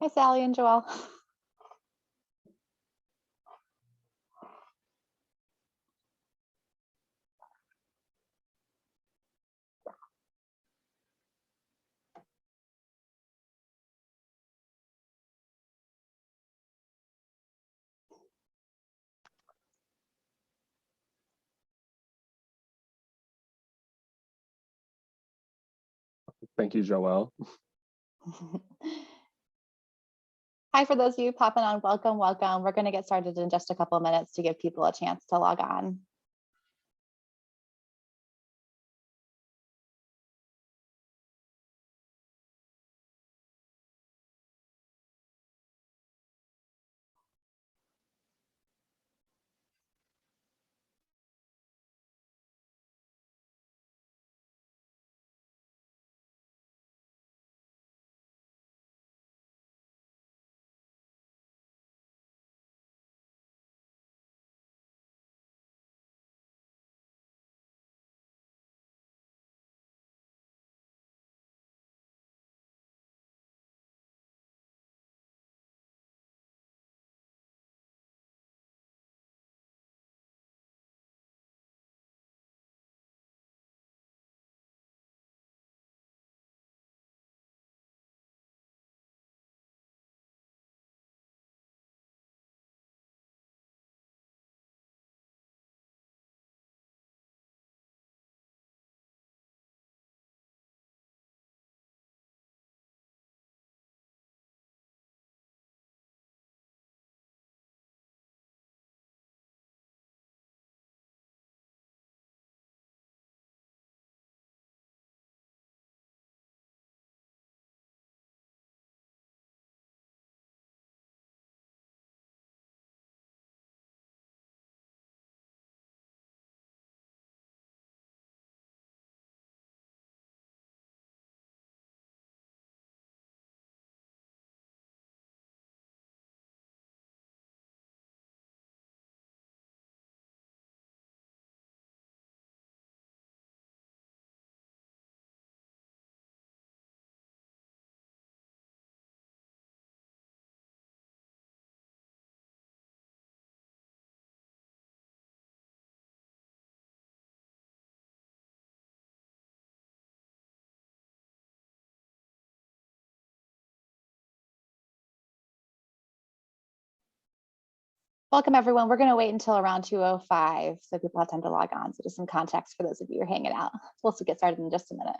Hi, Sally and Joelle. Thank you, Joelle. Hi, for those of you popping on, welcome, welcome. We're going to get started in just a couple of minutes to give people a chance to log on. Welcome, everyone. We're going to wait until around 2:05 so people have time to log on. So just some context for those of you who are hanging out. We'll get started in just a minute.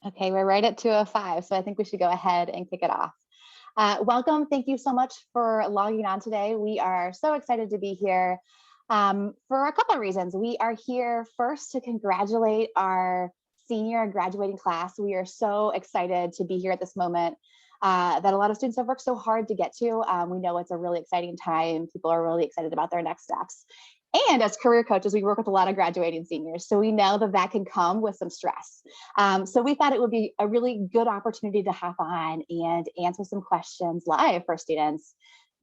Okay, we're right at 2:05, so I think we should go ahead and kick it off. Welcome. Thank you so much for logging on today. We are so excited to be here for a couple of reasons. We are here first to congratulate our senior graduating class. We are so excited to be here at this moment that a lot of students have worked so hard to get to. We know it's a really exciting time. People are really excited about their next steps. And as career coaches, we work with a lot of graduating seniors. So we know that that can come with some stress. So we thought it would be a really good opportunity to hop on and answer some questions live for students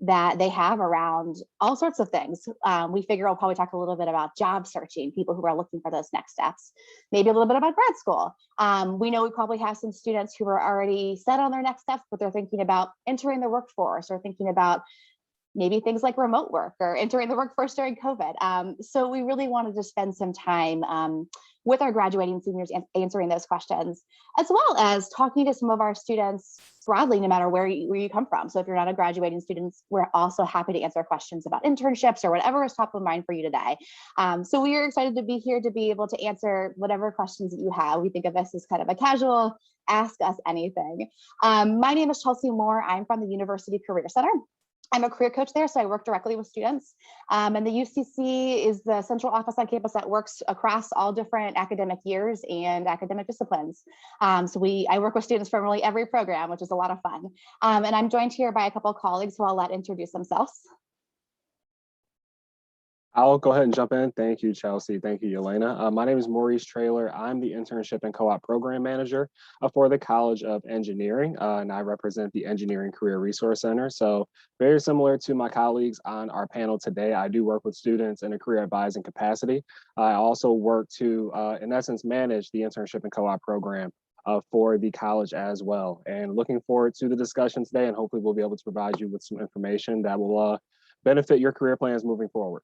that they have around all sorts of things. We figure we'll probably talk a little bit about job searching, people who are looking for those next steps, maybe a little bit about grad school. We know we probably have some students who are already set on their next steps, but they're thinking about entering the workforce or thinking about maybe things like remote work or entering the workforce during COVID. So we really wanted to spend some time with our graduating seniors answering those questions, as well as talking to some of our students broadly, no matter where you come from. So if you're not a graduating student, we're also happy to answer questions about internships or whatever is top of mind for you today. So we are excited to be here to be able to answer whatever questions that you have. We think of this as kind of a casual, ask us anything. My name is Chelsea Moore. I'm from the University Career Center. I'm a career coach there, so I work directly with students. And the UCC is the central office on campus that works across all different academic years and academic disciplines. I work with students from really every program, which is a lot of fun. And I'm joined here by a couple of colleagues who I'll let introduce themselves. I'll go ahead and jump in. Thank you, Chelsea. Thank you, Elena. My name is Maurice Traylor. I'm the Internship and Co-op Program Manager for the College of Engineering, and I represent the Engineering Career Resource Center. So very similar to my colleagues on our panel today, I do work with students in a career advising capacity. I also work to, in essence, manage the Internship and Co-op Program for the college as well. And looking forward to the discussion today, and hopefully we'll be able to provide you with some information that will benefit your career plans moving forward.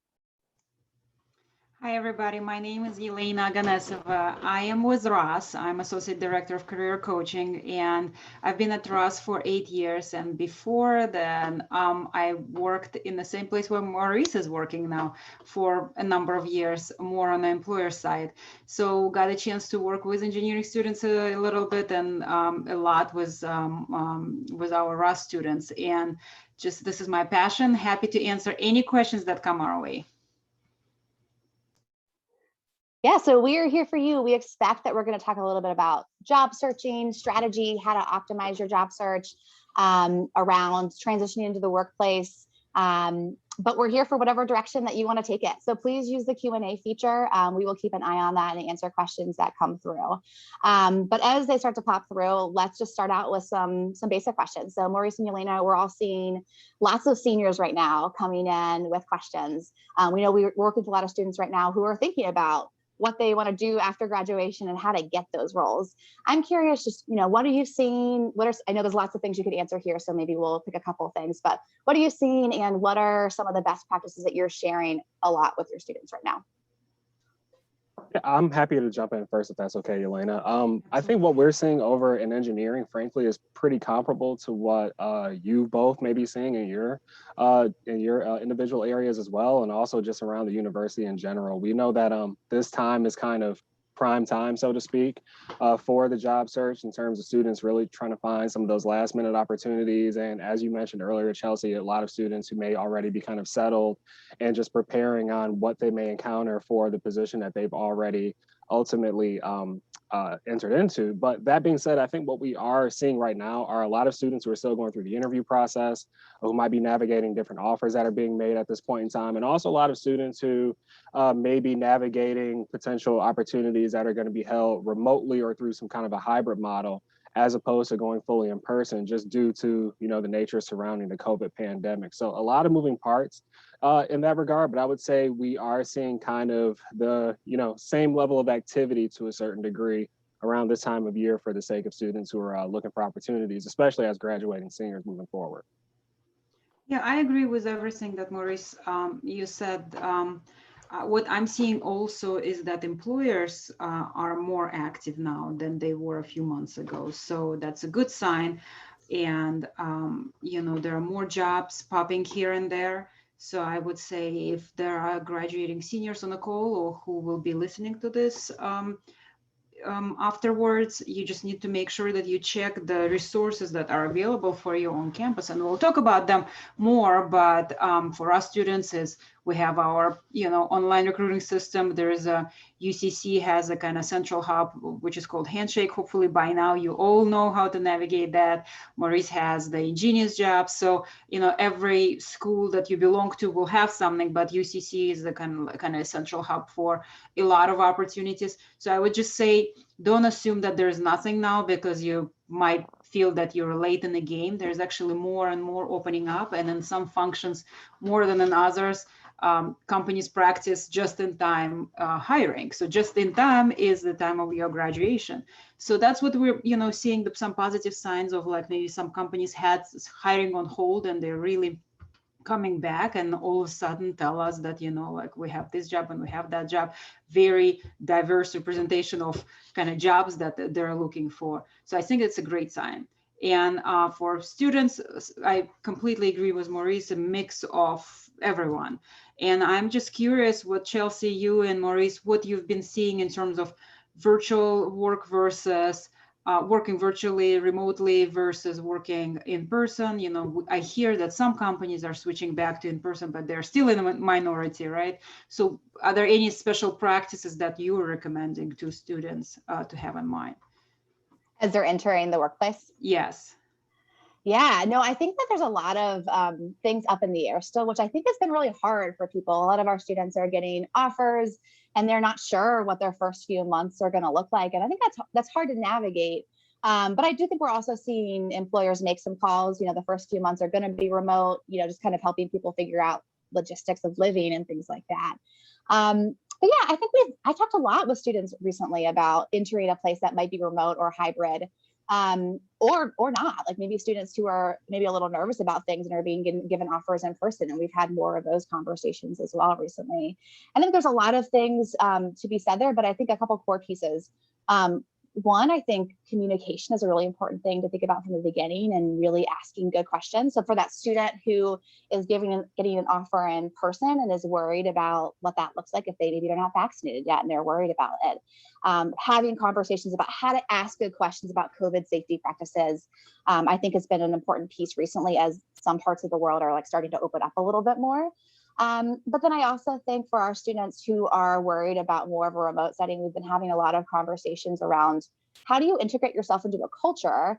Hi, everybody. My name is Elaine Aganessova. I am with Ross. I'm Associate Director of Career Coaching, and I've been at Ross for 8 years. And before then, I worked in the same place where Maurice is working now for a number of years, more on the employer side. So got a chance to work with engineering students a little bit and a lot with our Ross students. And just this is my passion. Happy to answer any questions that come our way. Yeah, so we are here for you. We expect that we're going to talk a little bit about job searching, strategy, how to optimize your job search, around transitioning into the workplace. But we're here for whatever direction that you want to take it. So please use the Q&A feature. We will keep an eye on that and answer questions that come through. But as they start to pop through, let's just start out with some basic questions. So Maurice and Elena, we're all seeing lots of seniors right now coming in with questions. We know we work with a lot of students right now who are thinking about what they want to do after graduation and how to get those roles. I'm curious, just, what are you seeing? I know there's lots of things you could answer here, so maybe we'll pick a couple of things, but what are you seeing and what are some of the best practices that you're sharing a lot with your students right now? Yeah, I'm happy to jump in first, if that's okay, Elena. I think what we're seeing over in engineering, frankly, is pretty comparable to what you both may be seeing in your individual areas as well, and also just around the university in general. We know that this time is kind of prime time, so to speak, for the job search in terms of students really trying to find some of those last minute opportunities. And as you mentioned earlier, Chelsea, a lot of students who may already be kind of settled and just preparing on what they may encounter for the position that they've already ultimately entered into. But that being said, I think what we are seeing right now are a lot of students who are still going through the interview process, who might be navigating different offers that are being made at this point in time, and also a lot of students who may be navigating potential opportunities that are going to be held remotely or through some kind of a hybrid model, as opposed to going fully in person, just due to the nature surrounding the COVID pandemic. So a lot of moving parts in that regard, but I would say we are seeing kind of the same level of activity to a certain degree around this time of year for the sake of students who are looking for opportunities, especially as graduating seniors moving forward. Yeah, I agree with everything that Maurice, you said. What I'm seeing also is that employers are more active now than they were a few months ago. So that's a good sign. And, there are more jobs popping here and there. So I would say if there are graduating seniors on the call or who will be listening to this afterwards, you just need to make sure that you check the resources that are available for you on campus, and we'll talk about them more. But for us students, is we have our online recruiting system. There is a UCC has a kind of central hub which is called Handshake. Hopefully by now you all know how to navigate that. Maurice has the Ingenious Jobs. So every school that you belong to will have something, but UCC is the kind of central hub for a lot of opportunities. So I would just say, don't assume that there's nothing now, because you might feel that you're late in the game. There's actually more and more opening up, and in some functions more than in others. Companies practice just-in-time hiring. So just-in-time is the time of your graduation. So that's what we're, seeing some positive signs of, like maybe some companies had hiring on hold and they're really coming back and all of a sudden tell us that, like we have this job and we have that job, very diverse representation of kind of jobs that they're looking for. So I think it's a great sign. And for students, I completely agree with Maurice, a mix of everyone. And I'm just curious what Chelsea, you and Maurice, what you've been seeing in terms of virtual work versus working virtually, remotely versus working in person. I hear that some companies are switching back to in person, but they're still in a minority, right? So are there any special practices that you are recommending to students to have in mind? As they're entering the workplace? Yes. Yeah, no, I think that there's a lot of things up in the air still, which I think has been really hard for people. A lot of our students are getting offers and they're not sure what their first few months are going to look like. And I think that's hard to navigate. But I do think we're also seeing employers make some calls. The first few months are going to be remote, just kind of helping people figure out logistics of living and things like that. But yeah, I think I talked a lot with students recently about entering a place that might be remote or hybrid. Or not, like maybe students who are maybe a little nervous about things and are being given offers in person. And we've had more of those conversations as well recently. I think there's a lot of things to be said there, but I think a couple core pieces. One, I think communication is a really important thing to think about from the beginning and really asking good questions. So for that student who is getting an offer in person and is worried about what that looks like if maybe they're not vaccinated yet and they're worried about it, having conversations about how to ask good questions about COVID safety practices, I think has been an important piece recently as some parts of the world are like starting to open up a little bit more. But then I also think for our students who are worried about more of a remote setting, we've been having a lot of conversations around how do you integrate yourself into a culture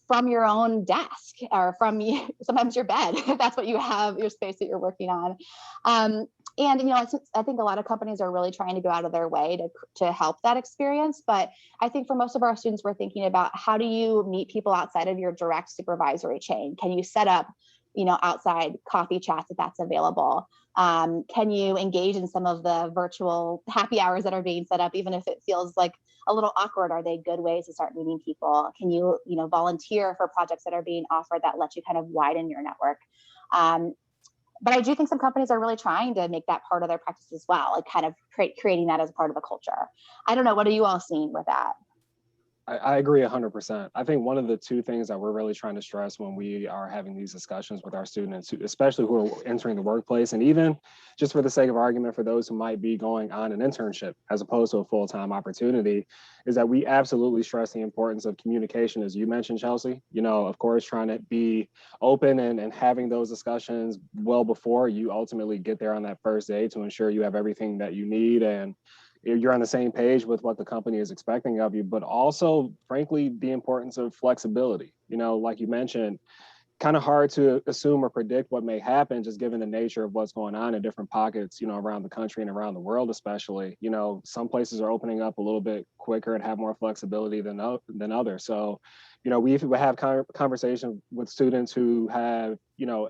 from your own desk or from sometimes your bed, if that's what you have, your space that you're working on. And I think a lot of companies are really trying to go out of their way to help that experience. But I think for most of our students, we're thinking about how do you meet people outside of your direct supervisory chain? Can you set up outside coffee chats if that's available? Can you engage in some of the virtual happy hours that are being set up, even if it feels like a little awkward? Are they good ways to start meeting people? Can you, volunteer for projects that are being offered that let you kind of widen your network? But I do think some companies are really trying to make that part of their practice as well, like kind of creating that as part of the culture. I don't know, what are you all seeing with that? I agree 100%. I think one of the two things that we're really trying to stress when we are having these discussions with our students, especially who are entering the workplace, and even just for the sake of argument, for those who might be going on an internship as opposed to a full-time opportunity, is that we absolutely stress the importance of communication, as you mentioned, Chelsea. Of course, trying to be open and having those discussions well before you ultimately get there on that first day to ensure you have everything that you need and you're on the same page with what the company is expecting of you, but also, frankly, the importance of flexibility. Like you mentioned, kind of hard to assume or predict what may happen, just given the nature of what's going on in different pockets, around the country and around the world, especially. Some places are opening up a little bit quicker and have more flexibility than others. So, we have conversations with students who have,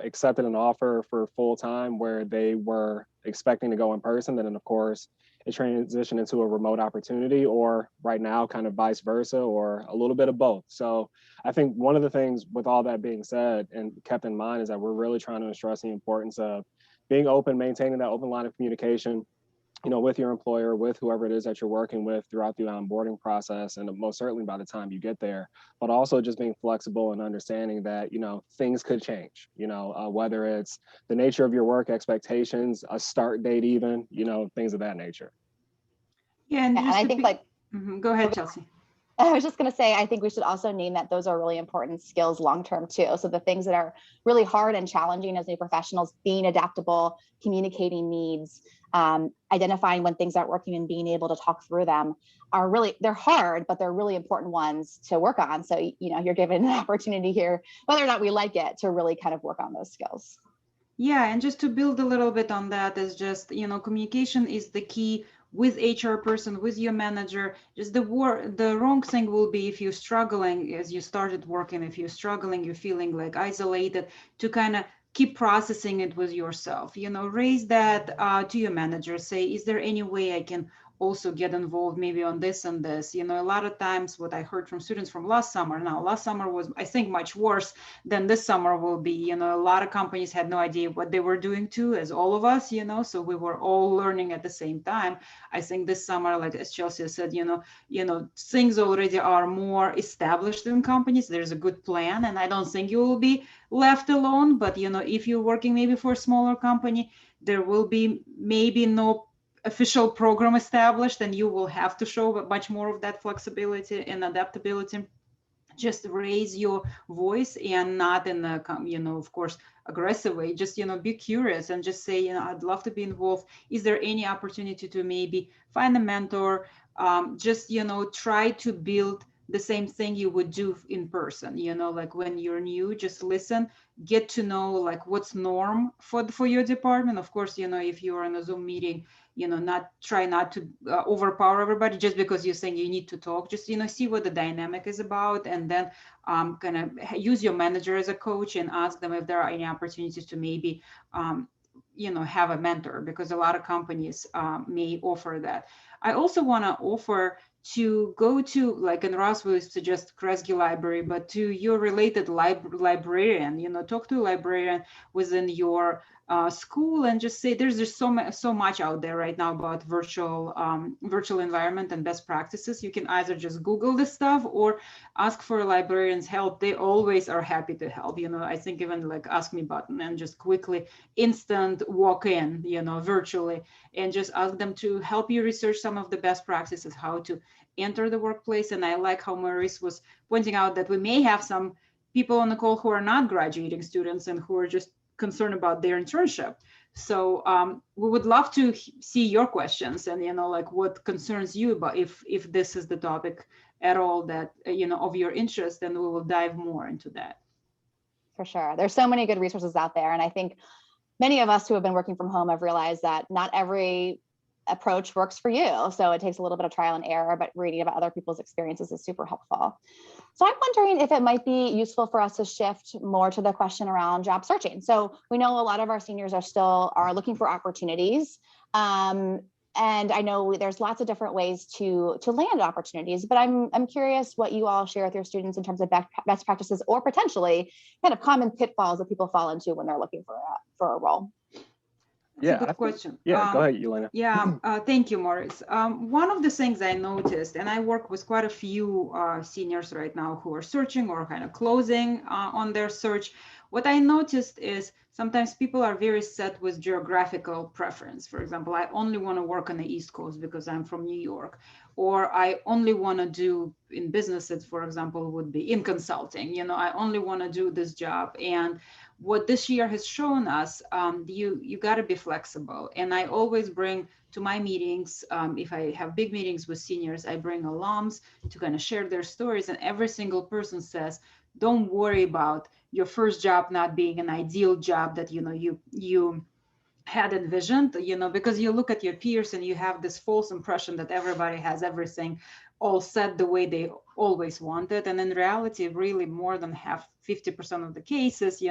accepted an offer for full time where they were expecting to go in person. Then, of course, it transitioned into a remote opportunity, or right now kind of vice versa, or a little bit of both. So I think one of the things with all that being said and kept in mind is that we're really trying to stress the importance of being open, maintaining that open line of communication, with your employer, with whoever it is that you're working with throughout the onboarding process, and most certainly by the time you get there, but also just being flexible and understanding that, things could change, whether it's the nature of your work expectations, a start date even, things of that nature. Yeah, and I think go ahead, Chelsea. I was just going to say, I think we should also name that those are really important skills long-term too. So the things that are really hard and challenging as new professionals, being adaptable, communicating needs, identifying when things aren't working and being able to talk through them they're hard, but they're really important ones to work on. So, you're given an opportunity here, whether or not we like it, to really kind of work on those skills. Yeah, and just to build a little bit on that is just, communication is the key with HR person, with your manager. Just the wrong thing will be if you're struggling as you started working, if you're struggling, you're feeling like isolated, to kind of keep processing it with yourself. Raise that to your manager. Say, is there any way I can also get involved maybe on this and this? A lot of times what I heard from students from last summer, now last summer was, I think, much worse than this summer will be. A lot of companies had no idea what they were doing too, as all of us, so we were all learning at the same time. I think this summer, like as Chelsea said, things already are more established in companies. There's a good plan, and I don't think you will be left alone. But if you're working maybe for a smaller company, there will be maybe no official program established, and you will have to show much more of that flexibility and adaptability. Just raise your voice, and not in a of course aggressive way. Just be curious and just say, I'd love to be involved. Is there any opportunity to maybe find a mentor? Just try to build the same thing you would do in person. Like when you're new, just listen, get to know like what's norm for your department. Of course, if you're in a Zoom meeting, try not to overpower everybody just because you're saying you need to talk. Just see what the dynamic is about, and then kind of use your manager as a coach and ask them if there are any opportunities to maybe have a mentor, because a lot of companies may offer that. I also want to offer to go to, like, and Ross would suggest Kresge Library, but to your related librarian, talk to a librarian within your school, and just say there's just so much out there right now about virtual environment and best practices. You can either just Google this stuff or ask for a librarian's help. They always are happy to help. I think even like Ask Me button, and just quickly instant walk in, virtually, and just ask them to help you research some of the best practices, how to enter the workplace. And I like how Maurice was pointing out that we may have some people on the call who are not graduating students and who are just concerned about their internship. So we would love to see your questions, and like what concerns you about, if this is the topic at all that of your interest, and we will dive more into that. For sure. There's so many good resources out there. And I think many of us who have been working from home have realized that not every approach works for you. So it takes a little bit of trial and error, but reading about other people's experiences is super helpful. So I'm wondering if it might be useful for us to shift more to the question around job searching. So we know a lot of our seniors are looking for opportunities. And I know there's lots of different ways to land opportunities, but I'm curious what you all share with your students in terms of best practices, or potentially kind of common pitfalls that people fall into when they're looking for a role. That's a good question. Yeah, go ahead, Elena. Yeah, thank you, Maurice. One of the things I noticed, and I work with quite a few seniors right now who are searching or kind of closing on their search. What I noticed is sometimes people are very set with geographical preference. For example, I only want to work on the East Coast because I'm from New York, or I only want to do in businesses, for example, would be in consulting. I only want to do this job. And what this year has shown us, you got to be flexible. And I always bring to my meetings, if I have big meetings with seniors, I bring alums to kind of share their stories. And every single person says, don't worry about your first job not being an ideal job that you had envisioned, because you look at your peers and you have this false impression that everybody has everything all set the way they always wanted. And in reality, really more than 50% of the cases,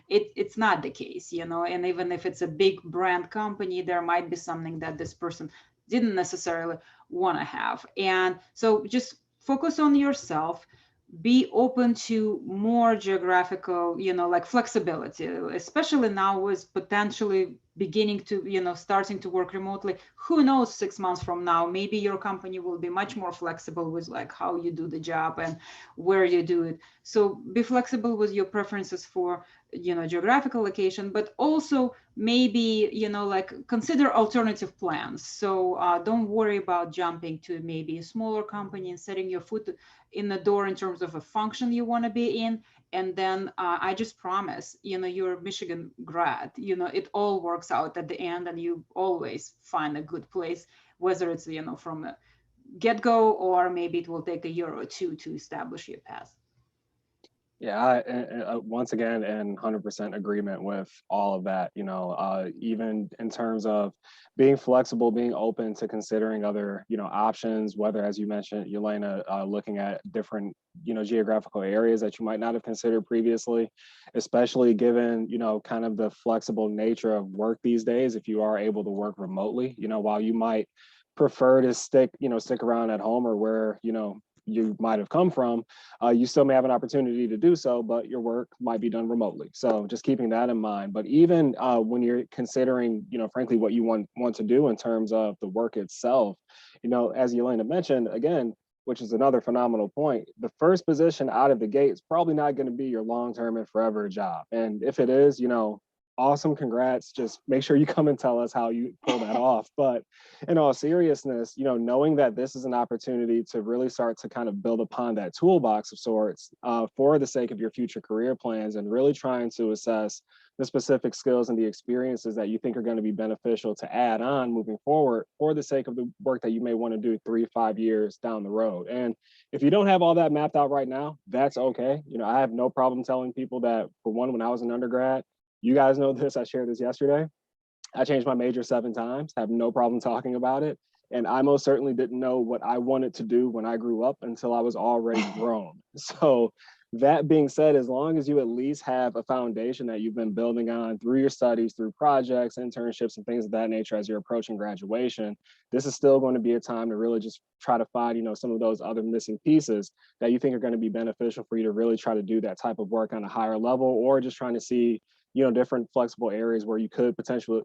it's not the case, and even if it's a big brand company, there might be something that this person didn't necessarily want to have. And so just focus on yourself. Be open to more geographical, like flexibility, especially now with potentially beginning to, starting to work remotely. Who knows, 6 months from now, maybe your company will be much more flexible with like how you do the job and where you do it. So be flexible with your preferences for, geographical location, but also maybe, like consider alternative plans. So don't worry about jumping to maybe a smaller company and setting your foot in the door in terms of a function you want to be in. And then I just promise, you're a Michigan grad, it all works out at the end, and you always find a good place, whether it's, from a get-go, or maybe it will take a year or two to establish your path. Yeah, once again, in 100% agreement with all of that. Even in terms of being flexible, being open to considering other, options, whether, as you mentioned, Elena, looking at different, geographical areas that you might not have considered previously, especially given, kind of the flexible nature of work these days. If you are able to work remotely, while you might prefer to stick around at home or where, you might have come from, you still may have an opportunity to do so, but your work might be done remotely. So just keeping that in mind. But even when you're considering, frankly, what you want to do in terms of the work itself, as Yelena mentioned, again, which is another phenomenal point, the first position out of the gate is probably not going to be your long-term and forever job. And if it is, awesome, congrats. Just make sure you come and tell us how you pull that off. But in all seriousness, knowing that this is an opportunity to really start to kind of build upon that toolbox of sorts for the sake of your future career plans, and really trying to assess the specific skills and the experiences that you think are going to be beneficial to add on moving forward for the sake of the work that you may want to do 3 to 5 years down the road. And if you don't have all that mapped out right now, that's okay. I have no problem telling people that, for one, when I was an undergrad, you guys know this, I shared this yesterday, I changed my major 7 times, have no problem talking about it. And I most certainly didn't know what I wanted to do when I grew up until I was already grown. So that being said, as long as you at least have a foundation that you've been building on through your studies, through projects, internships, and things of that nature as you're approaching graduation, this is still going to be a time to really just try to find, some of those other missing pieces that you think are going to be beneficial for you to really try to do that type of work on a higher level, or just trying to see different flexible areas where you could potentially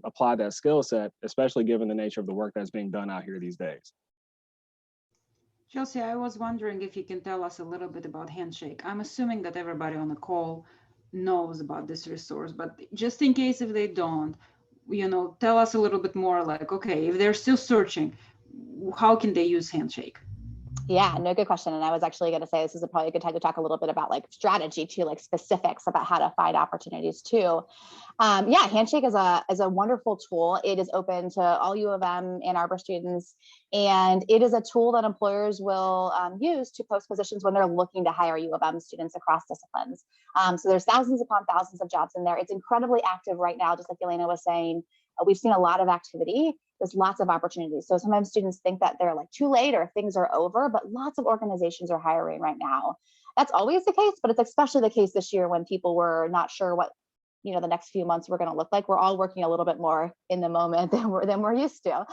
apply that skill set, especially given the nature of the work that's being done out here these days. Chelsea, I was wondering if you can tell us a little bit about Handshake. I'm assuming that everybody on the call knows about this resource, but just in case if they don't, tell us a little bit more, like, okay, if they're still searching, how can they use Handshake? Yeah, no, good question. And I was actually going to say this is probably a good time to talk a little bit about like strategy too, like specifics about how to find opportunities too. Yeah, Handshake is a wonderful tool. It is open to all U of M Ann Arbor students, and it is a tool that employers will use to post positions when they're looking to hire U of M students across disciplines. So there's thousands upon thousands of jobs in there. It's incredibly active right now, just like Elena was saying. We've seen a lot of activity. There's lots of opportunities. So sometimes students think that they're like too late or things are over, but lots of organizations are hiring right now. That's always the case, but it's especially the case this year when people were not sure what the next few months were going to look like. We're all working a little bit more in the moment than we're used to.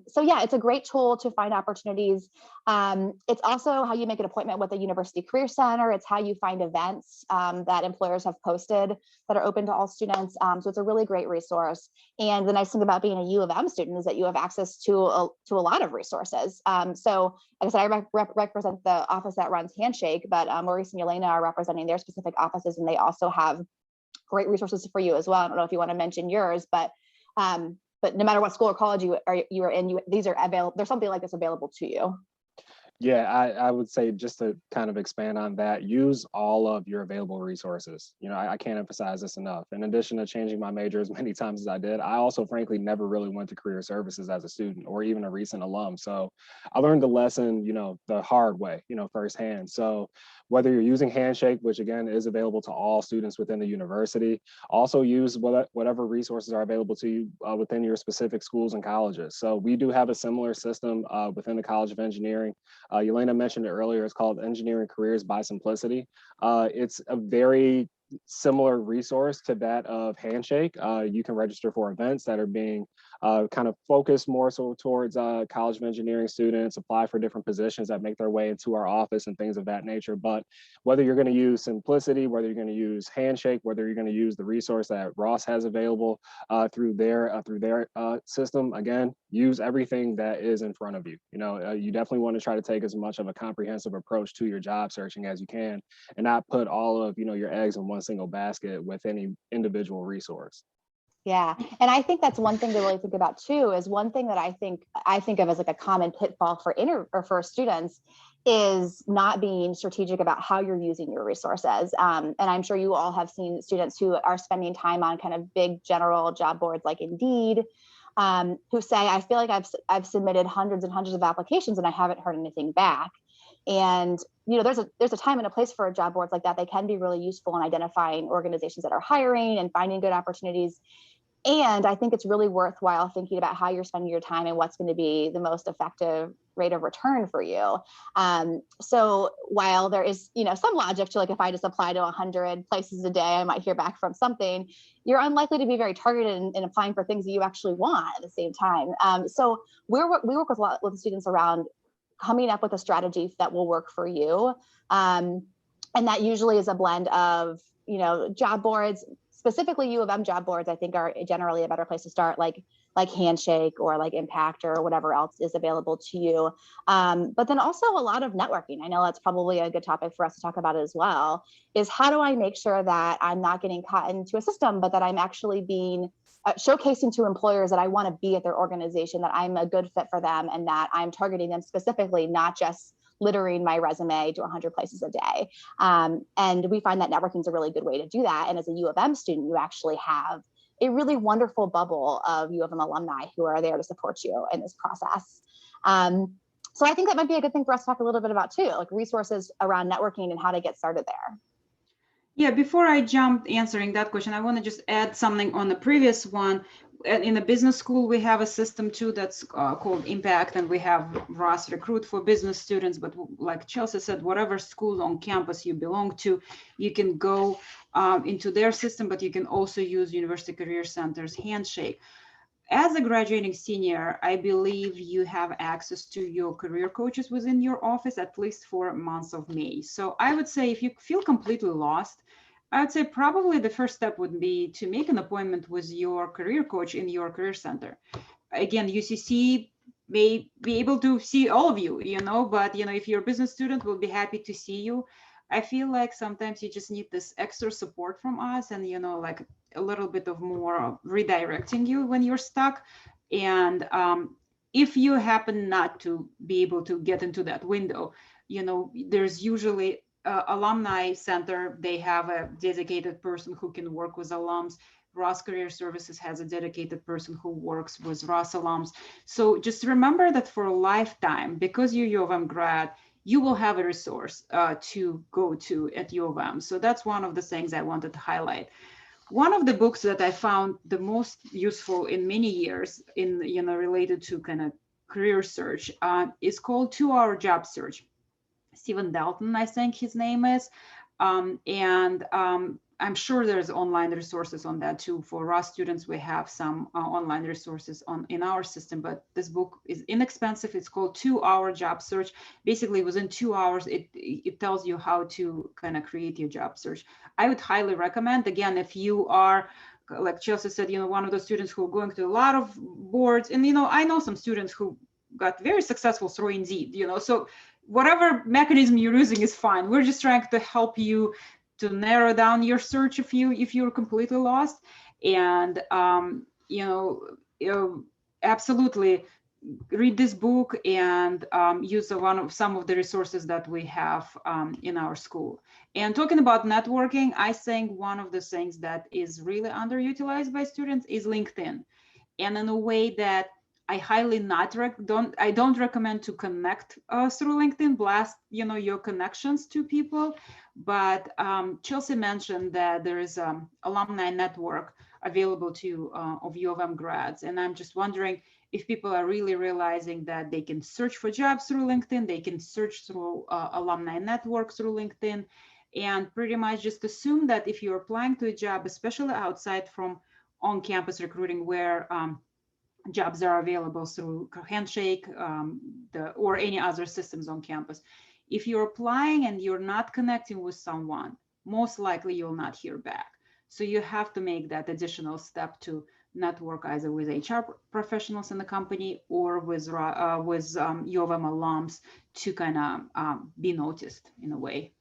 So yeah, it's a great tool to find opportunities. It's also how you make an appointment with a university career center. It's how you find events that employers have posted that are open to all students. So it's a really great resource. And the nice thing about being a U of M student is that you have access to a lot of resources. So like I said, I represent the office that runs Handshake, but Maurice and Elena are representing their specific offices, and they also have great resources for you as well. I don't know if you want to mention yours, but no matter what school or college you are in, these are available. There's something like this available to you. Yeah, I would say, just to kind of expand on that, use all of your available resources. I can't emphasize this enough. In addition to changing my major as many times as I did, I also frankly never really went to career services as a student or even a recent alum. So I learned the lesson, the hard way, firsthand. So whether you're using Handshake, which again is available to all students within the university, also use whatever resources are available to you within your specific schools and colleges. So we do have a similar system within the College of Engineering. Yelena mentioned it earlier. It's called Engineering Careers by Simplicity. It's a very similar resource to that of Handshake. You can register for events that are being kind of focused more so towards College of Engineering students, apply for different positions that make their way into our office and things of that nature. But whether you're going to use Simplicity, whether you're going to use Handshake, whether you're going to use the resource that Ross has available through their system, again, use everything that is in front of you. You definitely want to try to take as much of a comprehensive approach to your job searching as you can, and not put all of your eggs in one single basket with any individual resource. Yeah, and I think that's one thing to really think about too. Is one thing that I think of as like a common pitfall for students is not being strategic about how you're using your resources. And I'm sure you all have seen students who are spending time on kind of big general job boards like Indeed, who say, I feel like I've submitted hundreds and hundreds of applications and I haven't heard anything back. And there's a time and a place for job boards like that. They can be really useful in identifying organizations that are hiring and finding good opportunities. And I think it's really worthwhile thinking about how you're spending your time and what's going to be the most effective rate of return for you. So while there is, some logic to, like, if I just apply to 100 places a day, I might hear back from something, you're unlikely to be very targeted in applying for things that you actually want at the same time. So we work with a lot with students around coming up with a strategy that will work for you. And that usually is a blend of, job boards. Specifically, U of M job boards, I think, are generally a better place to start, like Handshake or like Impact or whatever else is available to you. But then also a lot of networking. I know that's probably a good topic for us to talk about as well, is how do I make sure that I'm not getting caught into a system, but that I'm actually being showcasing to employers that I want to be at their organization, that I'm a good fit for them, and that I'm targeting them specifically, not just littering my resume to 100 places a day. And we find that networking is a really good way to do that. And as a U of M student, you actually have a really wonderful bubble of U of M alumni who are there to support you in this process. So I think that might be a good thing for us to talk a little bit about too, like resources around networking and how to get started there. Yeah, before I jump answering that question, I want to just add something on the previous one. In the business school, we have a system too that's called Impact, and we have Ross Recruit for business students. But like Chelsea said, whatever school on campus you belong to, you can go into their system, but you can also use University Career Center's Handshake. As a graduating senior, I believe you have access to your career coaches within your office, at least for months of May. So I would say if you feel completely lost, I would say probably the first step would be to make an appointment with your career coach in your career center. Again, UCC may be able to see all of you, but if you're a business student, we'll be happy to see you. I feel like sometimes you just need this extra support from us, and like a little bit of more redirecting you when you're stuck. And if you happen not to be able to get into that window, there's usually Alumni Center. They have a dedicated person who can work with alums. Ross Career Services has a dedicated person who works with Ross alums. So just remember that for a lifetime, because you're U of M grad, you will have a resource to go to at U of M. So that's one of the things I wanted to highlight. One of the books that I found the most useful in many years in, related to kind of career search is called 2-Hour Job Search. Stephen Dalton, I think his name is. I'm sure there's online resources on that too. For Ross students, we have some online resources in our system, but this book is inexpensive. It's called 2-Hour Job Search. Basically, within 2 hours, it tells you how to kind of create your job search. I would highly recommend, again, if you are, like Chelsea said, one of those students who are going to a lot of boards, and I know some students who got very successful through Indeed, so whatever mechanism you're using is fine. We're just trying to help you to narrow down your search if you're completely lost. And absolutely read this book and use some of the resources that we have in our school. And talking about networking, I think one of the things that is really underutilized by students is LinkedIn. And in a way that I highly don't recommend to connect through LinkedIn, blast your connections to people. But Chelsea mentioned that there is an Alumni Network available to of U of M grads. And I'm just wondering if people are really realizing that they can search for jobs through LinkedIn, they can search through Alumni Network through LinkedIn, and pretty much just assume that if you're applying to a job, especially outside from on-campus recruiting, where jobs are available through Handshake or any other systems on campus. If you're applying and you're not connecting with someone, most likely you'll not hear back. So you have to make that additional step to network either with HR professionals in the company or with U of M alums to kind of be noticed in a way.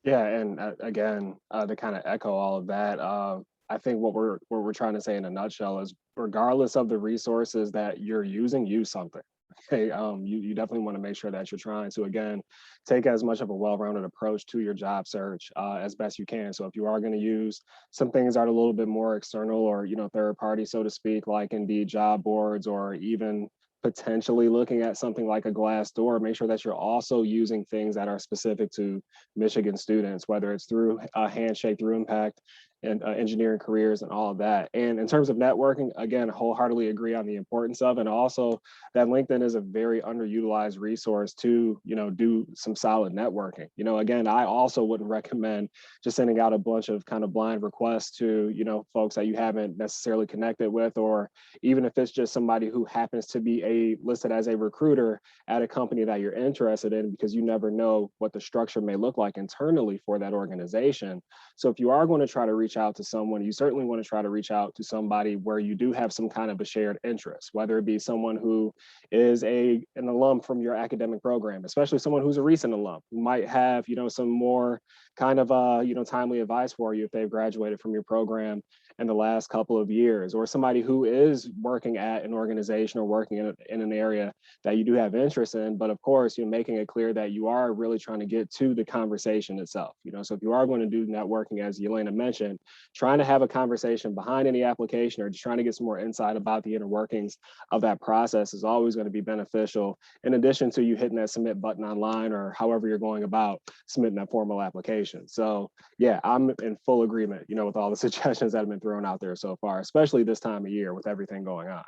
Yeah, and again, to kind of echo all of that, I think what we're trying to say in a nutshell is, regardless of the resources that you're using, use something. Okay, you definitely want to make sure that you're trying to, again, take as much of a well-rounded approach to your job search as best you can. So if you are going to use some things that are a little bit more external or third party, so to speak, like Indeed job boards or even potentially looking at something like a Glassdoor, make sure that you're also using things that are specific to Michigan students, whether it's through Handshake, through Impact, and engineering careers and all of that. And in terms of networking, again, wholeheartedly agree on the importance of, and also that LinkedIn is a very underutilized resource to, do some solid networking. Again, I also wouldn't recommend just sending out a bunch of kind of blind requests to, folks that you haven't necessarily connected with, or even if it's just somebody who happens to be listed as a recruiter at a company that you're interested in, because you never know what the structure may look like internally for that organization. So if you are going to try to reach out to someone, you certainly want to try to reach out to somebody where you do have some kind of a shared interest, whether it be someone who is an alum from your academic program, especially someone who's a recent alum, who might have, some more kind of, timely advice for you if they've graduated from your program in the last couple of years, or somebody who is working at an organization or working in an area that you do have interest in, but of course, you're making it clear that you are really trying to get to the conversation itself. So if you are going to do networking, as Elena mentioned, trying to have a conversation behind any application or just trying to get some more insight about the inner workings of that process is always going to be beneficial, in addition to you hitting that submit button online or however you're going about submitting that formal application. So yeah, I'm in full agreement, with all the suggestions that have been thrown out there so far, especially this time of year with everything going on.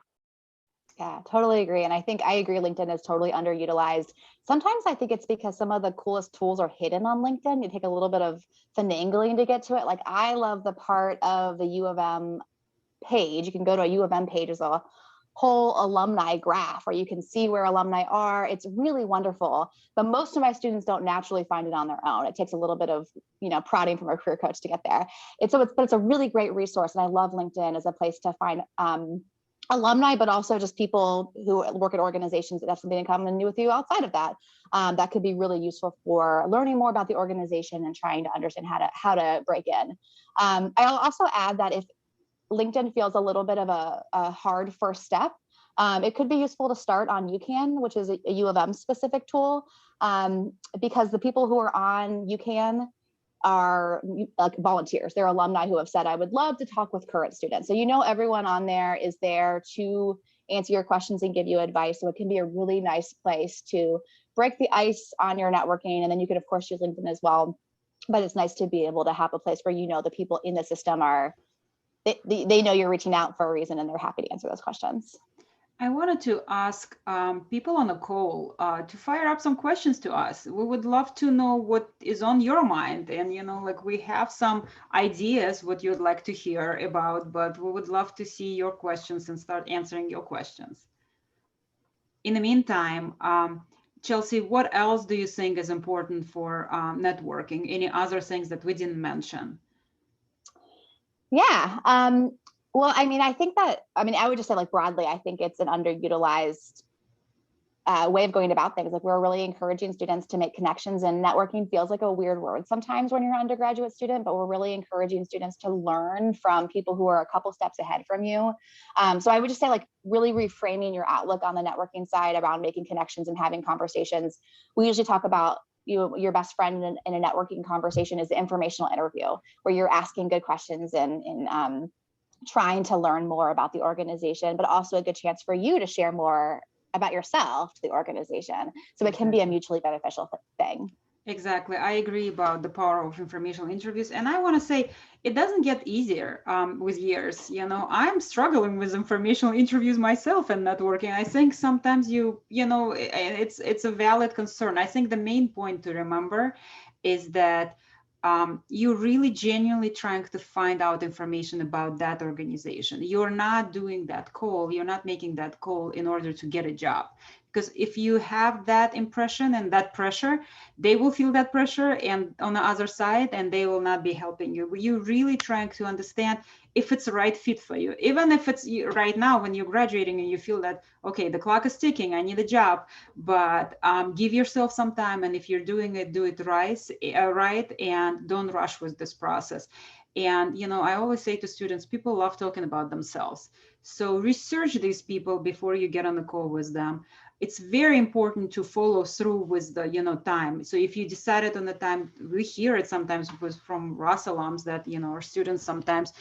Yeah, totally agree. And I agree LinkedIn is totally underutilized. Sometimes I think it's because some of the coolest tools are hidden on LinkedIn. You take a little bit of finagling to get to it. Like I love the part of the U of M page. You can go to a U of M page as a whole alumni graph where you can see where alumni are. It's really wonderful. But most of my students don't naturally find it on their own. It takes a little bit of, prodding from a career coach to get there. But it's a really great resource. And I love LinkedIn as a place to find alumni, but also just people who work at organizations that have something in common with you outside of that. That could be really useful for learning more about the organization and trying to understand how to break in. I'll also add that if LinkedIn feels a little bit of a hard first step, it could be useful to start on UCAN, which is a U of M specific tool, because the people who are on UCAN are like volunteers. They're alumni who have said, I would love to talk with current students. So everyone on there is there to answer your questions and give you advice. So it can be a really nice place to break the ice on your networking. And then you can, of course, use LinkedIn as well. But it's nice to be able to have a place where the people in the system they know you're reaching out for a reason and they're happy to answer those questions. I wanted to ask people on the call to fire up some questions to us. We would love to know what is on your mind. And, we have some ideas what you'd like to hear about, but we would love to see your questions and start answering your questions. In the meantime, Chelsea, what else do you think is important for networking? Any other things that we didn't mention? Yeah. Well, I think I would just say broadly, I think it's an underutilized way of going about things. We're really encouraging students to make connections, and networking feels like a weird word sometimes when you're an undergraduate student, but we're really encouraging students to learn from people who are a couple steps ahead from you. So I would just say really reframing your outlook on the networking side around making connections and having conversations. We usually talk about your best friend in a networking conversation is the informational interview, where you're asking good questions and trying to learn more about the organization, but also a good chance for you to share more about yourself to the organization. So it can be a mutually beneficial thing. Exactly. I agree about the power of informational interviews. And I want to say it doesn't get easier with years. I'm struggling with informational interviews myself and networking. I think sometimes it's a valid concern. I think the main point to remember is that you're really genuinely trying to find out information about that organization. You're not doing that call. You're not making that call in order to get a job. Because if you have that impression and that pressure, they will feel that pressure and on the other side, and they will not be helping you. You're really trying to understand if it's the right fit for you. Even if it's right now when you're graduating and you feel that, okay, the clock is ticking, I need a job, but give yourself some time. And if you're doing it, do it right, and don't rush with this process. And, I always say to students, people love talking about themselves. So research these people before you get on the call with them. It's very important to follow through with the, time. So if you decided on the time, we hear it sometimes from Ross alums that, our students sometimes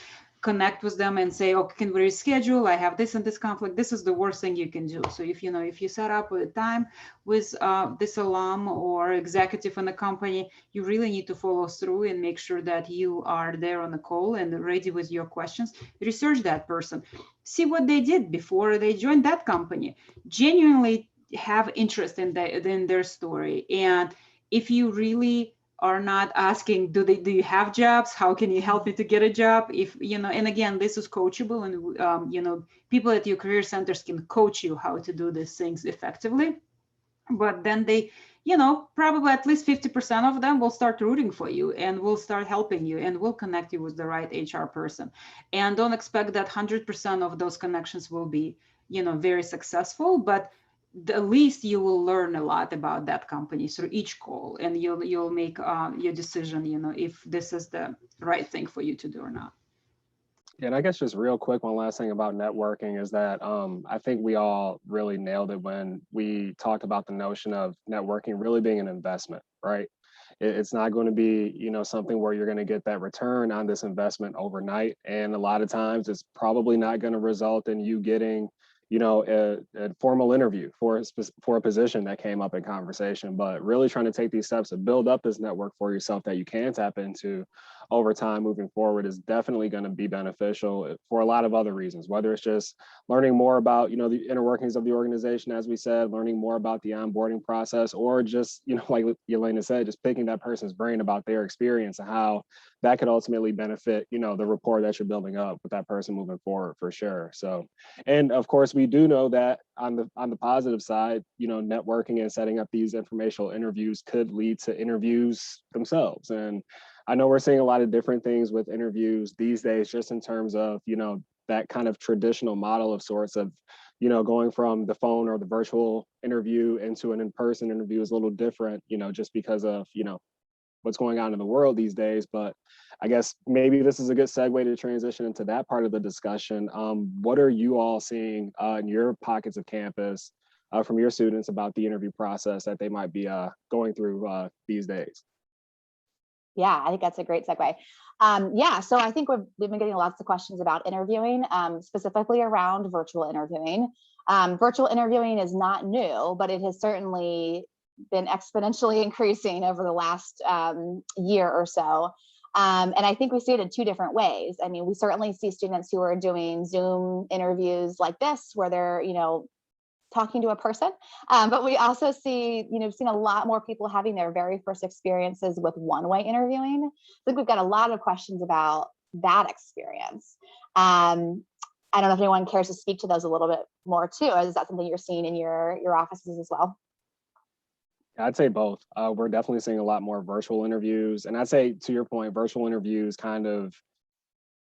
connect with them and say, okay, can we reschedule? I have this and this conflict. This is the worst thing you can do. So if you set up a time with this alum or executive in the company, you really need to follow through and make sure that you are there on the call and ready with your questions. Research that person, see what they did before they joined that company, genuinely have interest in their story. And if you really are not asking, do you have jobs? How can you help me to get a job? If, and again, this is coachable, and, people at your career centers can coach you how to do these things effectively. But then they, probably at least 50% of them will start rooting for you and will start helping you and will connect you with the right HR person. And don't expect that 100% of those connections will be, very successful, but at least you will learn a lot about that company through each call, and you'll make your decision, if this is the right thing for you to do or not. Yeah, and I guess just real quick, one last thing about networking is that I think we all really nailed it when we talked about the notion of networking really being an investment, right? It's not going to be, something where you're going to get that return on this investment overnight. And a lot of times it's probably not going to result in you getting, a formal interview for a position that came up in conversation, but really trying to take these steps to build up this network for yourself that you can tap into over time moving forward is definitely going to be beneficial for a lot of other reasons, whether it's just learning more about, the inner workings of the organization, as we said, learning more about the onboarding process, or just, like Elaine said, just picking that person's brain about their experience and how that could ultimately benefit, the rapport that you're building up with that person moving forward, for sure. So, and of course, we do know that on the positive side, networking and setting up these informational interviews could lead to interviews themselves. And I know we're seeing a lot of different things with interviews these days, just in terms of, that kind of traditional model of sorts of, going from the phone or the virtual interview into an in-person interview is a little different, just because of, what's going on in the world these days. But I guess maybe this is a good segue to transition into that part of the discussion. What are you all seeing in your pockets of campus from your students about the interview process that they might be going through these days? Yeah, I think that's a great segue. So I think we've been getting lots of questions about interviewing, specifically around virtual interviewing. Virtual interviewing is not new, but it has certainly been exponentially increasing over the last year or so. And I think we see it in two different ways. I mean, we certainly see students who are doing Zoom interviews like this, where they're, talking to a person. But we also see, seen a lot more people having their very first experiences with one-way interviewing. I think we've got a lot of questions about that experience. I don't know if anyone cares to speak to those a little bit more too. Is that something you're seeing in your offices as well? I'd say both. We're definitely seeing a lot more virtual interviews. And I'd say, to your point, virtual interviews kind of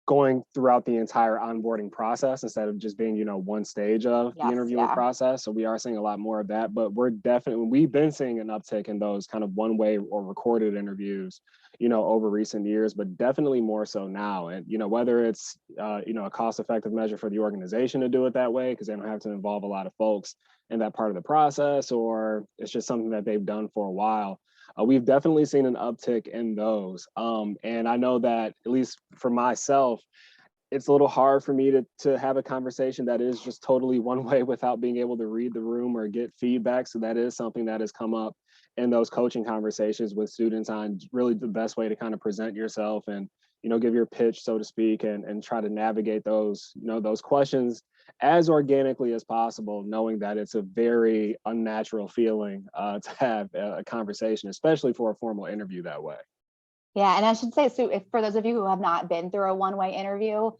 going throughout the entire onboarding process instead of just being, one stage of the interviewing process. So we are seeing a lot more of that, but we've been seeing an uptick in those kind of one-way or recorded interviews, over recent years, but definitely more so now. And, whether it's, a cost-effective measure for the organization to do it that way, because they don't have to involve a lot of folks in that part of the process, or it's just something that they've done for a while. We've definitely seen an uptick in those. And I know that, at least for myself, it's a little hard for me to have a conversation that is just totally one way without being able to read the room or get feedback. So that is something that has come up in those coaching conversations with students on really the best way to kind of present yourself and, give your pitch, so to speak, and try to navigate those, those questions as organically as possible, knowing that it's a very unnatural feeling to have a conversation, especially for a formal interview that way. Yeah, and I should say, so if for those of you who have not been through a one-way interview,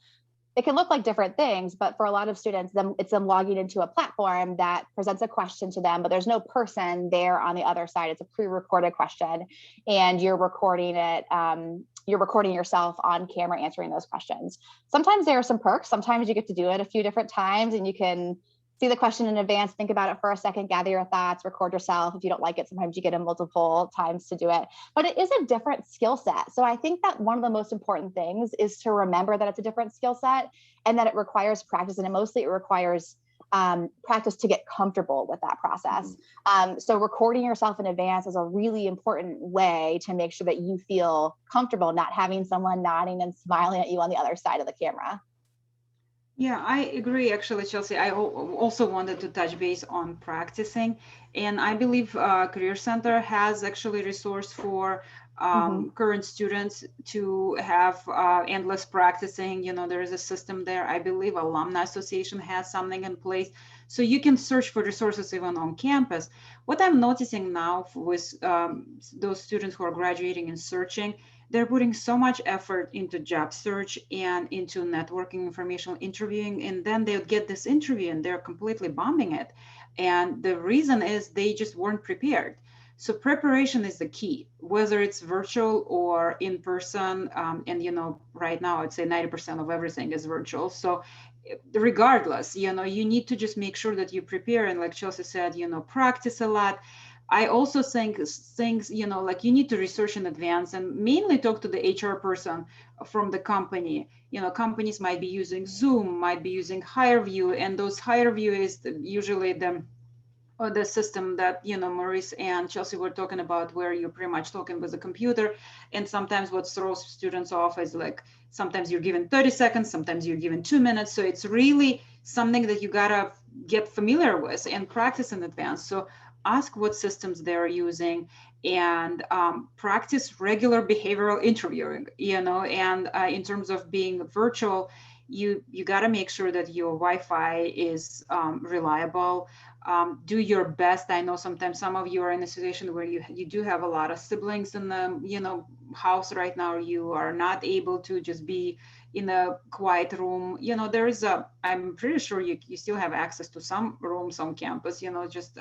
it can look like different things, but for a lot of students, it's them logging into a platform that presents a question to them, but there's no person there on the other side. It's a pre-recorded question, and you're recording it. You're recording yourself on camera answering those questions. Sometimes there are some perks. Sometimes you get to do it a few different times, and you can see the question in advance, think about it for a second, gather your thoughts, record yourself. If you don't like it, sometimes you get them multiple times to do it, but it is a different skill set. So I think that one of the most important things is to remember that it's a different skill set and that it requires practice, and mostly it requires practice to get comfortable with that process. So recording yourself in advance is a really important way to make sure that you feel comfortable not having someone nodding and smiling at you on the other side of the camera. Yeah, I agree, actually, Chelsea. I also wanted to touch base on practicing. And I believe Career Center has actually resource for current students to have endless practicing. You know, there is a system there. I believe Alumni Association has something in place. So you can search for resources even on campus. What I'm noticing now with those students who are graduating and searching, they're putting so much effort into job search and into networking, informational interviewing, and then they'll get this interview and they're completely bombing it. And the reason is they just weren't prepared. So preparation is the key, whether it's virtual or in person. And you know, right now I'd say 90% of everything is virtual. So regardless, you know, you need to just make sure that you prepare. And like Chelsea said, you know, practice a lot. I also think things, you know, like you need to research in advance and mainly talk to the HR person from the company. You know, companies might be using Zoom, might be using HireVue, and those HireVue is usually the system that, you know, Maurice and Chelsea were talking about, where you're pretty much talking with the computer. And sometimes what throws students off is like, sometimes you're given 30 seconds, sometimes you're given 2 minutes. So it's really something that you gotta get familiar with and practice in advance. So ask what systems they're using, and practice regular behavioral interviewing, you know. And in terms of being virtual, you got to make sure that your Wi-Fi is reliable. Do your best. I know sometimes some of you are in a situation where you do have a lot of siblings in the, you know, house right now. You are not able to just be in a quiet room. You know, there is I'm pretty sure you still have access to some rooms on campus. You know, just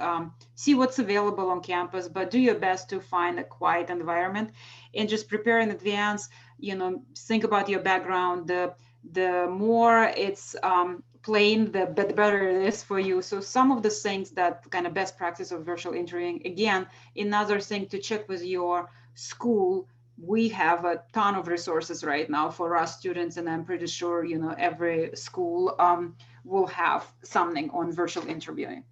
see what's available on campus, but do your best to find a quiet environment and just prepare in advance. You know, think about your background. The more it's plain, the better it is for you. So some of the things that kind of best practice of virtual interviewing. Again, another thing to check with your school. We have a ton of resources right now for us students, and I'm pretty sure, you know, every school will have something on virtual interviewing.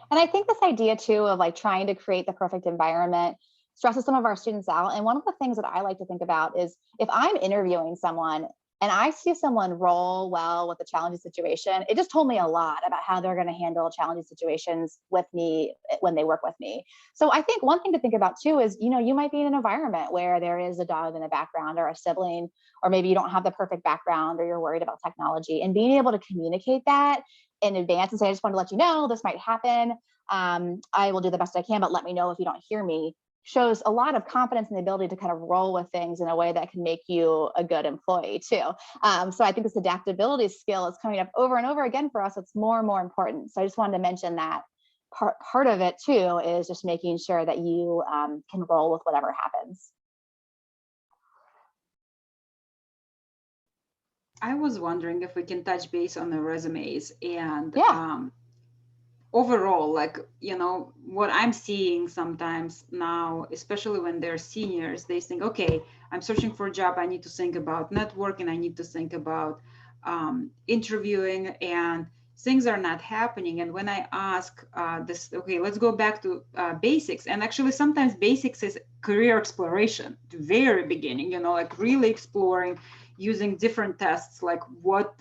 And I think this idea too of like trying to create the perfect environment stresses some of our students out. And one of the things that I like to think about is if I'm interviewing someone and I see someone roll well with a challenging situation, it just told me a lot about how they're going to handle challenging situations with me when they work with me. So I think one thing to think about too is, you know, you might be in an environment where there is a dog in the background or a sibling, or maybe you don't have the perfect background or you're worried about technology, and being able to communicate that in advance and say, I just want to let you know this might happen. I will do the best I can, but let me know if you don't hear me, shows a lot of confidence in the ability to kind of roll with things in a way that can make you a good employee too. So I think this adaptability skill is coming up over and over again for us. It's more and more important. So I just wanted to mention that part of it too is just making sure that you can roll with whatever happens. I was wondering if we can touch base on the resumes and Yeah. Overall, like, you know, what I'm seeing sometimes now, especially when they're seniors, they think, okay, I'm searching for a job. I need to think about networking. I need to think about interviewing, and things are not happening. And when I ask this, okay, let's go back to basics. And actually, sometimes basics is career exploration, the very beginning, you know, like really exploring using different tests, like what,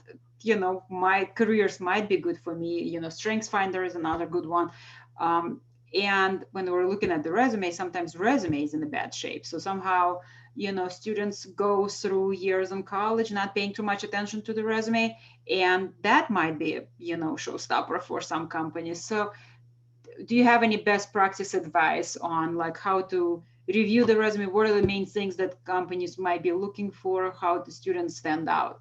you know, my careers might be good for me. You know, Strengths Finder is another good one. And when we're looking at the resume, sometimes resume is in a bad shape. So somehow, you know, students go through years in college not paying too much attention to the resume, and that might be a, you know, showstopper for some companies. So do you have any best practice advice on like how to review the resume? What are the main things that companies might be looking for? How the students stand out?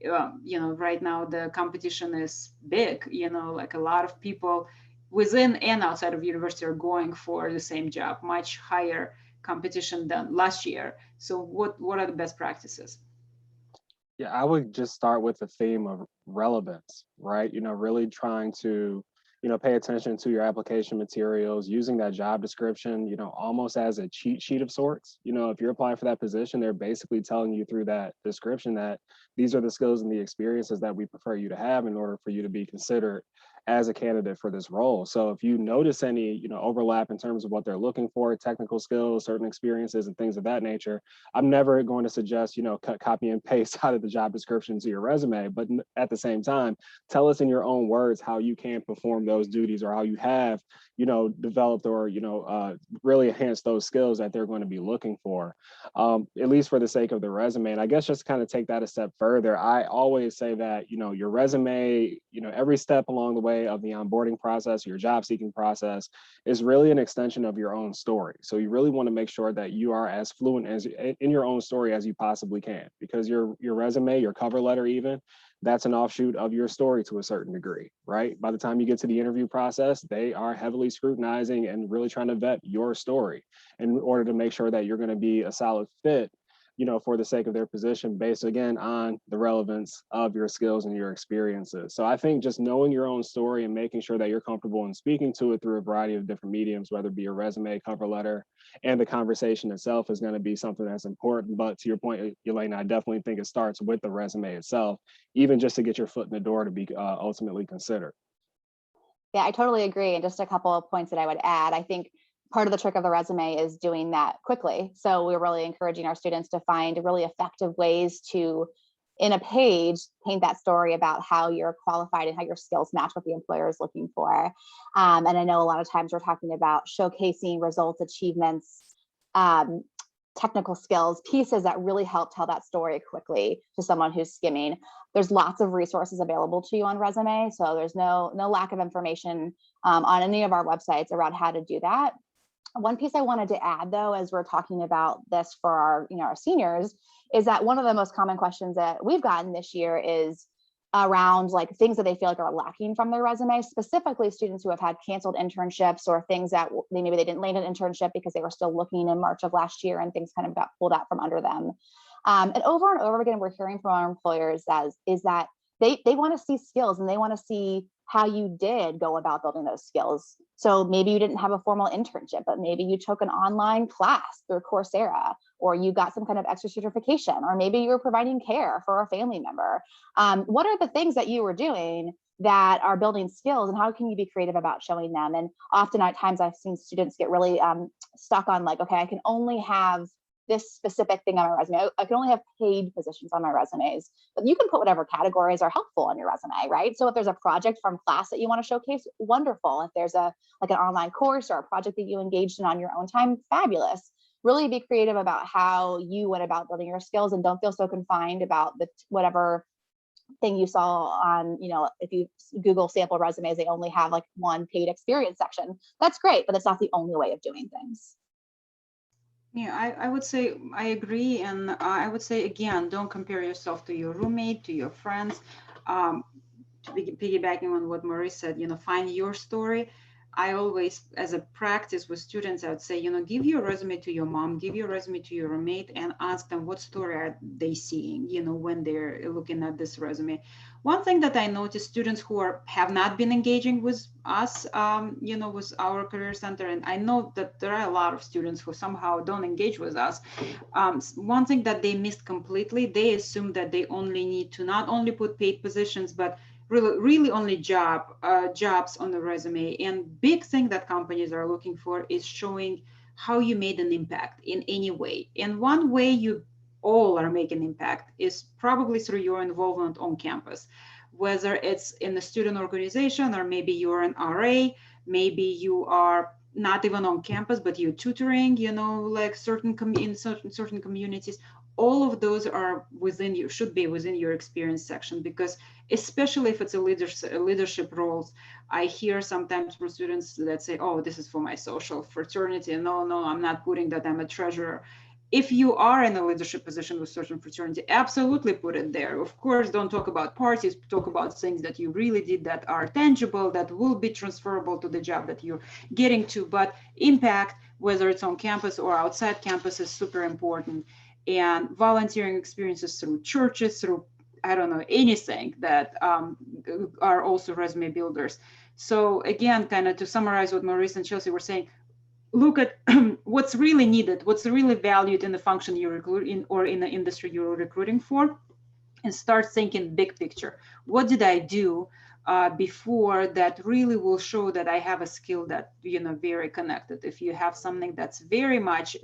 You know, right now the competition is big, you know, like a lot of people within and outside of university are going for the same job, much higher competition than last year. So what are the best practices? Yeah, I would just start with the theme of relevance, right? You know, really trying to pay attention to your application materials, using that job description, almost as a cheat sheet of sorts. If you're applying for that position, they're basically telling you through that description that these are the skills and the experiences that we prefer you to have in order for you to be considered as a candidate for this role. So if you notice any, overlap in terms of what they're looking for, technical skills, certain experiences and things of that nature, I'm never going to suggest, cut, copy and paste out of the job description to your resume. But at the same time, tell us in your own words how you can perform those duties or how you have, developed or, really enhanced those skills that they're going to be looking for, at least for the sake of the resume. And I guess just kind of take that a step further, I always say that, your resume, every step along the way of the onboarding process, your job seeking process is really an extension of your own story. So you really want to make sure that you are as fluent as in your own story as you possibly can, because your resume, your cover letter even, that's an offshoot of your story to a certain degree, right? By the time you get to the interview process, they are heavily scrutinizing and really trying to vet your story in order to make sure that you're going to be a solid fit, for the sake of their position, based again on the relevance of your skills and your experiences. So I think just knowing your own story and making sure that you're comfortable in speaking to it through a variety of different mediums, whether it be a resume, cover letter, and the conversation itself is going to be something that's important. But to your point, Elaine, I definitely think it starts with the resume itself, even just to get your foot in the door to be ultimately considered. Yeah, I totally agree. And just a couple of points that I would add. I think part of the trick of the resume is doing that quickly. So we're really encouraging our students to find really effective ways to, in a page, paint that story about how you're qualified and how your skills match what the employer is looking for. And I know a lot of times we're talking about showcasing results, achievements, technical skills, pieces that really help tell that story quickly to someone who's skimming. There's lots of resources available to you on resume. So there's no lack of information on any of our websites around how to do that. One piece I wanted to add, though, as we're talking about this for our, our seniors, is that one of the most common questions that we've gotten this year is around like things that they feel like are lacking from their resume, specifically students who have had canceled internships or things that maybe they didn't land an internship because they were still looking in March of last year and things kind of got pulled out from under them. And over again, we're hearing from our employers is that they want to see skills and they want to see how you did go about building those skills. So maybe you didn't have a formal internship, but maybe you took an online class through Coursera, or you got some kind of extra certification, or maybe you were providing care for a family member. What are the things that you were doing that are building skills, and how can you be creative about showing them? And often at times I've seen students get really stuck on like, okay, I can only have this specific thing on my resume. I can only have paid positions on my resumes, but you can put whatever categories are helpful on your resume, right? So if there's a project from class that you want to showcase, wonderful. If there's an online course or a project that you engaged in on your own time, fabulous. Really be creative about how you went about building your skills, and don't feel so confined about whatever thing you saw on, if you Google sample resumes, they only have like one paid experience section. That's great, but it's not the only way of doing things. Yeah, I would say I agree. And I would say, again, don't compare yourself to your roommate, to your friends. Piggybacking on what Maurice said, find your story. I always, as a practice with students, I would say, give your resume to your mom, give your resume to your roommate, and ask them what story are they seeing, when they're looking at this resume. One thing that I noticed, students who have not been engaging with us, with our Career Center, and I know that there are a lot of students who somehow don't engage with us. One thing that they missed completely, they assume that they only need to not only put paid positions, but really only jobs on the resume. And big thing that companies are looking for is showing how you made an impact in any way. And one way you all are making impact is probably through your involvement on campus, whether it's in the student organization, or maybe you're an RA, maybe you are not even on campus, but you're tutoring, like certain communities. All of those are should be within your experience section, because especially if it's a leadership roles, I hear sometimes from students that say, oh, this is for my social fraternity. No, I'm not putting that, I'm a treasurer. If you are in a leadership position with certain fraternity, absolutely put it there. Of course, don't talk about parties, talk about things that you really did that are tangible, that will be transferable to the job that you're getting to. But impact, whether it's on campus or outside campus, is super important. And volunteering experiences through churches, through, I don't know, anything that are also resume builders. So again, kind of to summarize what Maurice and Chelsea were saying, look at what's really needed, what's really valued in the function you're recruiting or in the industry you're recruiting for, and start thinking big picture. What did I do before that really will show that I have a skill that, very connected? If you have something that's very much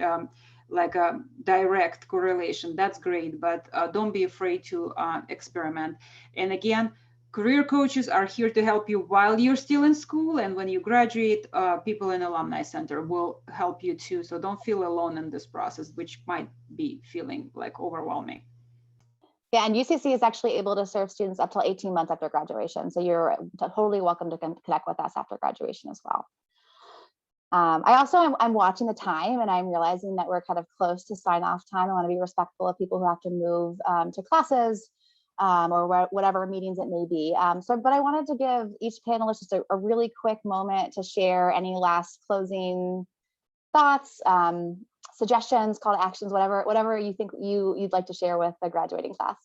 like a direct correlation, that's great, but don't be afraid to experiment. And again, career coaches are here to help you while you're still in school, and when you graduate, people in Alumni Center will help you too. So don't feel alone in this process, which might be feeling like overwhelming. Yeah, and UCC is actually able to serve students up till 18 months after graduation. So you're totally welcome to connect with us after graduation as well. I also I'm watching the time, and I'm realizing that we're kind of close to sign off time. I want to be respectful of people who have to move to classes or whatever meetings it may be. But I wanted to give each panelist just a really quick moment to share any last closing thoughts, suggestions, call to actions, whatever you think you'd like to share with the graduating class.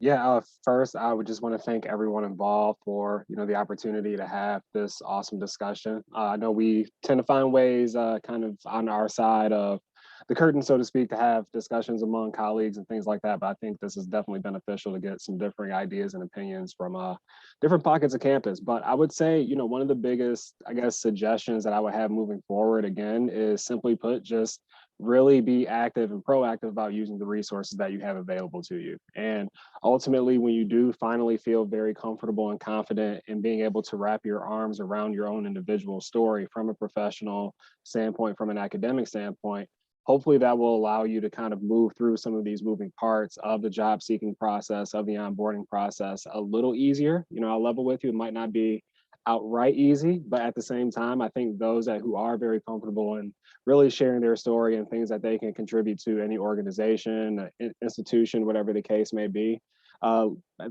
Yeah, first, I would just want to thank everyone involved for, the opportunity to have this awesome discussion. I know we tend to find ways kind of on our side of the curtain, so to speak, to have discussions among colleagues and things like that. But I think this is definitely beneficial to get some different ideas and opinions from different pockets of campus. But I would say, one of the biggest, I guess, suggestions that I would have moving forward, again, is simply put, just really be active and proactive about using the resources that you have available to you. And ultimately, when you do finally feel very comfortable and confident in being able to wrap your arms around your own individual story from a professional standpoint, from an academic standpoint, hopefully that will allow you to kind of move through some of these moving parts of the job seeking process, of the onboarding process a little easier. I'll level with you, it might not be outright easy, but at the same time, I think those who are very comfortable in really sharing their story and things that they can contribute to any organization, institution, whatever the case may be,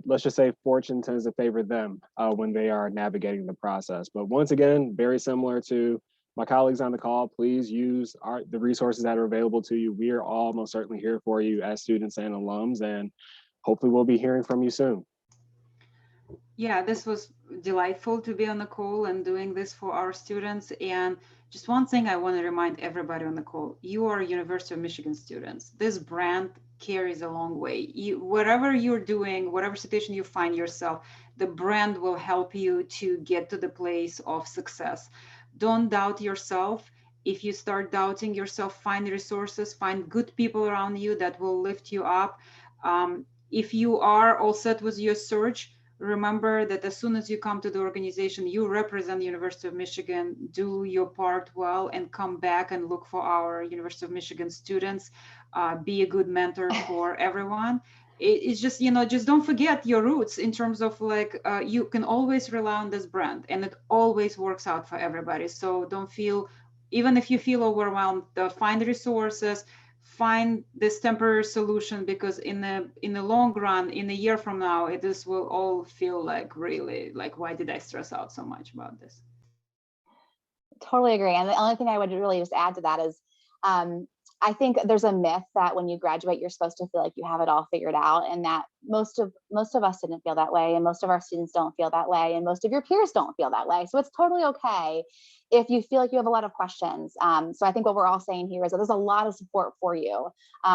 let's just say fortune tends to favor them when they are navigating the process. But once again, very similar to my colleagues on the call, please use the resources that are available to you. We are all most certainly here for you as students and alums, and hopefully we'll be hearing from you soon. Yeah, this was delightful to be on the call and doing this for our students. And just one thing I want to remind everybody on the call: you are University of Michigan students. This brand carries a long way. Whatever you're doing, whatever situation you find yourself, the brand will help you to get to the place of success. Don't doubt yourself. If you start doubting yourself, find resources, find good people around you that will lift you up. If you are all set with your search, remember that as soon as you come to the organization, you represent the University of Michigan. Do your part well and come back and look for our University of Michigan students. Be a good mentor for everyone. It's just, just don't forget your roots in terms of you can always rely on this brand, and it always works out for everybody. So don't feel, even if you feel overwhelmed, find resources, find this temporary solution, because in the long run, in a year from now, this will all feel like, really, like, why did I stress out so much about this? Totally agree. And the only thing I would really just add to that is I think there's a myth that when you graduate, you're supposed to feel like you have it all figured out, and that most of us didn't feel that way, and most of our students don't feel that way, and most of your peers don't feel that way. So it's totally okay if you feel like you have a lot of questions. So I think what we're all saying here is that there's a lot of support for you.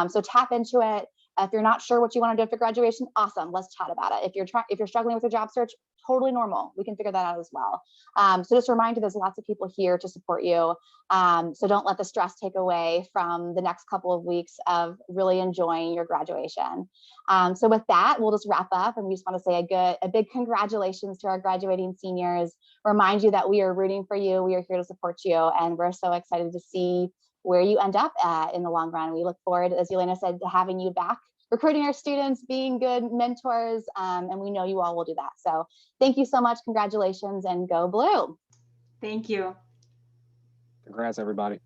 So tap into it. If you're not sure what you want to do after graduation, awesome, let's chat about it. If you're struggling with a job search, totally normal. We can figure that out as well. So just a reminder, there's lots of people here to support you. So don't let the stress take away from the next couple of weeks of really enjoying your graduation. So with that, we'll just wrap up, and we just want to say a big congratulations to our graduating seniors. Remind you that we are rooting for you. We are here to support you, and we're so excited to see where you end up in the long run. We look forward, as Elena said, to having you back, recruiting our students, being good mentors, and we know you all will do that. So thank you so much. Congratulations, and go Blue. Thank you. Congrats, everybody.